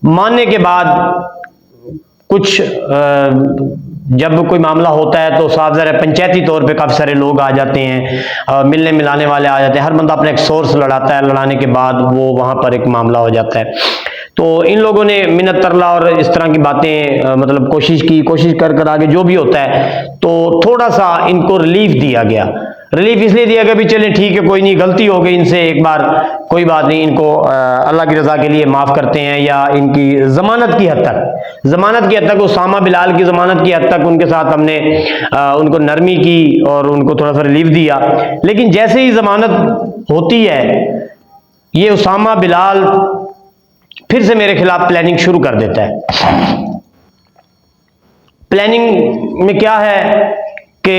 मानने के बाद कुछ जब कोई मामला होता है तो साफ ज़रा पंचायती तौर पे काफ़ी सारे लोग आ जाते हैं, मिलने मिलाने वाले आ जाते हैं, हर बंदा अपना एक सोर्स लड़ाता है, लड़ाने के बाद वो वहाँ पर एक मामला हो जाता है। तो इन लोगों ने मिन्नत तरला और इस तरह की बातें मतलब कोशिश कर आगे जो भी होता है, तो थोड़ा सा इनको रिलीफ दिया गया। रिलीफ इसलिए दिया गया भी चलें ठीक है, कोई नहीं, गलती हो गई इनसे एक बार, कोई बात नहीं, इनको अल्लाह की रजा के लिए माफ़ करते हैं, या इनकी ज़मानत की हद तक उसामा बिलाल की ज़मानत की हद तक उनके साथ हमने उनको नरमी की और उनको थोड़ा सा रिलीफ दिया। लेकिन जैसे ही ज़मानत होती है, ये उसामा बिलाल फिर से मेरे खिलाफ प्लानिंग शुरू कर देता है। प्लानिंग में क्या है कि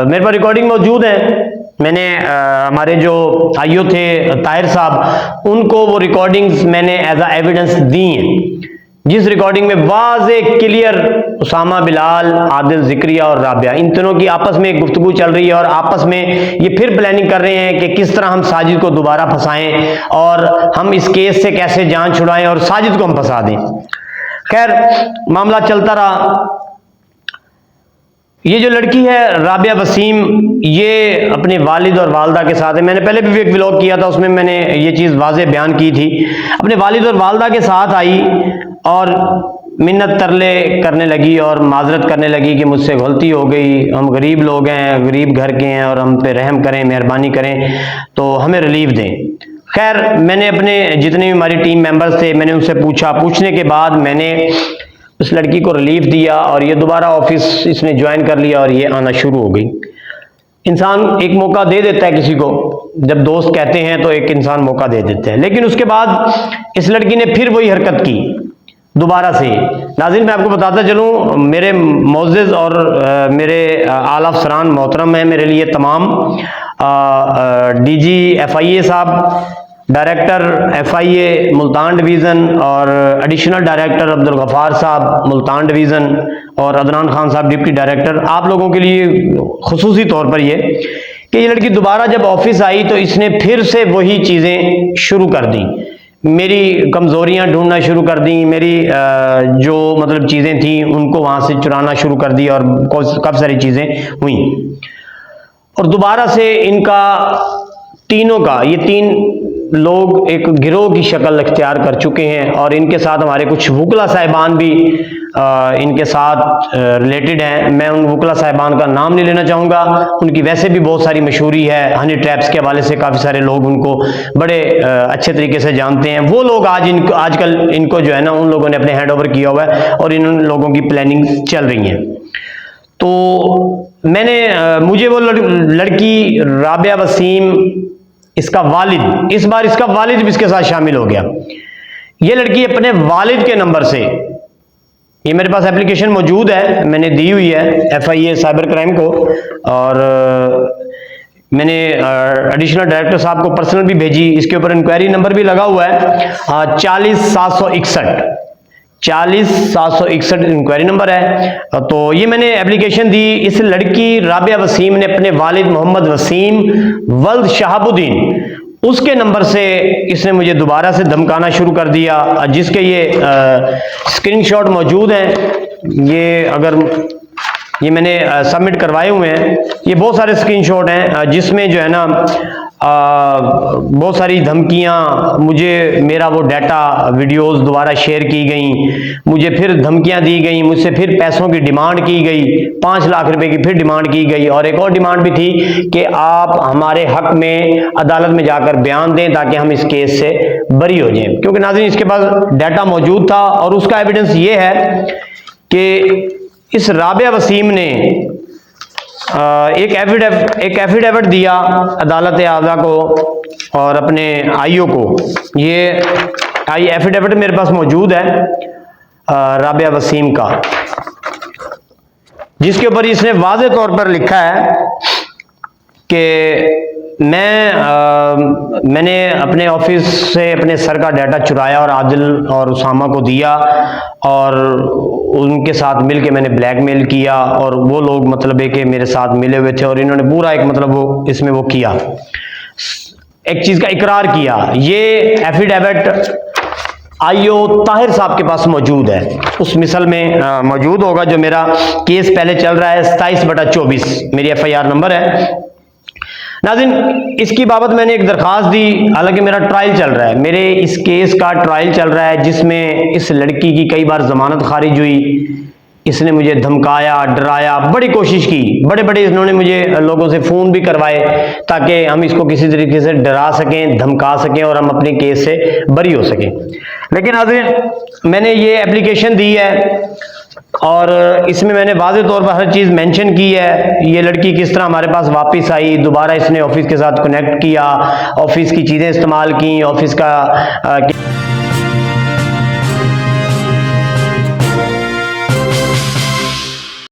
मेरे पास रिकॉर्डिंग मौजूद है। मैंने हमारे जो आईओ थे ताहिर साहब, उनको वो रिकॉर्डिंग्स मैंने एज आ एविडेंस दी हैं, जिस रिकॉर्डिंग में वाज़े क्लियर उसामा बिलाल, आदिल ज़िक्रिया और राबिया, इन तीनों की आपस में एक गुफ्तगू चल रही है और आपस में ये फिर प्लानिंग कर रहे हैं कि किस तरह हम साजिद को दोबारा फंसाएं और हम इस केस से कैसे जान छुड़ाएं और साजिद को हम फंसा दें। खैर मामला चलता रहा। ये जो लड़की है राबिया वसीम, ये अपने वालिद और वालदा के साथ है। मैंने पहले भी एक व्लॉग किया था, उसमें मैंने ये चीज़ वाज़े बयान की थी। अपने वालिद और वालदा के साथ आई और मिन्नत तरले करने लगी और माजरत करने लगी कि मुझसे गलती हो गई, हम गरीब लोग हैं, गरीब घर के हैं और हम पे रहम करें, मेहरबानी करें, तो हमें रिलीफ दें। खैर मैंने अपने जितने भी हमारी टीम मेंबर्स थे, मैंने उनसे पूछने के बाद मैंने उस लड़की को रिलीफ दिया और ये दोबारा ऑफिस इसने ज्वाइन कर लिया और ये आना शुरू हो गई। इंसान एक मौका दे देता है किसी को, जब दोस्त कहते हैं तो एक इंसान मौका दे देता है। लेकिन उसके बाद इस लड़की ने फिर वही हरकत की दोबारा से। नाज़रीन मैं आपको बताता चलूँ, मेरे मोअज़्ज़िज़ और मेरे आला अफ़सरान मोहतरम हैं मेरे लिए तमाम, डीजी FIA साहब, डायरेक्टर FIA मुल्तान डिवीज़न और एडिशनल डायरेक्टर अब्दुल गफ़ार साहब मुल्तान डिवीज़न और अदनान खान साहब डिप्टी डायरेक्टर, आप लोगों के लिए खुसूसी तौर पर ये कि ये लड़की दोबारा जब ऑफिस आई तो इसने फिर से वही चीज़ें शुरू कर दी, मेरी कमज़ोरियाँ ढूंढना शुरू कर दी, मेरी जो मतलब चीज़ें थी उनको वहाँ से चुराना शुरू कर दी और काफ़ी सारी चीज़ें हुई। और दोबारा से इनका तीनों का, ये 3 लोग एक गिरोह की शक्ल इख्तियार कर चुके हैं और इनके साथ हमारे कुछ वकला साहिबान भी इनके साथ रिलेटेड हैं। मैं उन वकला साहिबान का नाम नहीं लेना चाहूँगा, उनकी वैसे भी बहुत सारी मशहूरी है, हनी ट्रैप्स के हवाले से काफ़ी सारे लोग उनको बड़े अच्छे तरीके से जानते हैं। वो लोग आजकल इनको जो है ना, उन लोगों ने अपने हैंड ओवर किया हुआ है और इन लोगों की प्लानिंग चल रही है। तो मुझे वो लड़की राबिया वसीम, इसका वालिद, इस बार इसका वालिद भी इसके साथ शामिल हो गया। ये लड़की अपने वालिद के नंबर से, ये मेरे पास एप्लीकेशन मौजूद है, मैंने दी हुई है FIA साइबर क्राइम को, और मैंने एडिशनल डायरेक्टर साहब को पर्सनल भी भेजी। इसके ऊपर इंक्वायरी नंबर भी लगा हुआ है 40,761 इंक्वायरी नंबर है। तो ये मैंने एप्लीकेशन दी। इस लड़की राबिया वसीम ने अपने वालिद मोहम्मद वसीम वल्द शहाबुद्दीन, उसके नंबर से इसने मुझे दोबारा से धमकाना शुरू कर दिया, जिसके ये स्क्रीनशॉट मौजूद हैं। ये मैंने सबमिट करवाए हुए हैं। ये बहुत सारे स्क्रीनशॉट हैं जिसमें जो है ना बहुत सारी धमकियां, मुझे मेरा वो डाटा वीडियोस दोबारा शेयर की गई, मुझे फिर धमकियां दी गई, मुझसे फिर पैसों की डिमांड की गई, 5 लाख रुपए की फिर डिमांड की गई, और एक और डिमांड भी थी कि आप हमारे हक में अदालत में जाकर बयान दें ताकि हम इस केस से बरी हो जाएं। क्योंकि नाज़रीन इसके पास डाटा मौजूद था और उसका एविडेंस ये है कि इस राबिया वसीम ने एक एफिडेविट दिया अदालत आज़ा को और अपने आईओ को। ये एफिडेविट मेरे पास मौजूद है राबिया वसीम का, जिसके ऊपर इसने वाज़े तौर पर लिखा है कि मैंने अपने ऑफिस से अपने सर का डाटा चुराया और आदिल और उसामा को दिया और उनके साथ मिलके मैंने ब्लैकमेल किया, और वो लोग मतलब है कि मेरे साथ मिले हुए थे और इन्होंने पूरा एक मतलब वो इसमें वो किया, एक चीज का इकरार किया। ये एफिडेविट आईओ ताहिर साहब के पास मौजूद है, उस मिसल में मौजूद होगा। जो मेरा केस पहले चल रहा है 27/24 मेरी FIR नंबर है। नाज़रीन, इसकी बाबत मैंने एक दरख्वास्त दी, हालांकि मेरा ट्रायल चल रहा है, मेरे इस केस का ट्रायल चल रहा है, जिसमें इस लड़की की कई बार जमानत खारिज हुई। इसने मुझे धमकाया, डराया, बड़ी कोशिश की, बड़े बड़े इन्होंने मुझे लोगों से फ़ोन भी करवाए ताकि हम इसको किसी तरीके से डरा सकें, धमका सकें और हम अपने केस से बरी हो सकें। लेकिन नाज़रीन, मैंने ये एप्लीकेशन दी है और इसमें मैंने वाज़े तौर पर हर चीज़ मेंशन की है। ये लड़की किस तरह हमारे पास वापस आई, दोबारा इसने ऑफिस के साथ कनेक्ट किया, ऑफिस की चीज़ें इस्तेमाल की, ऑफिस का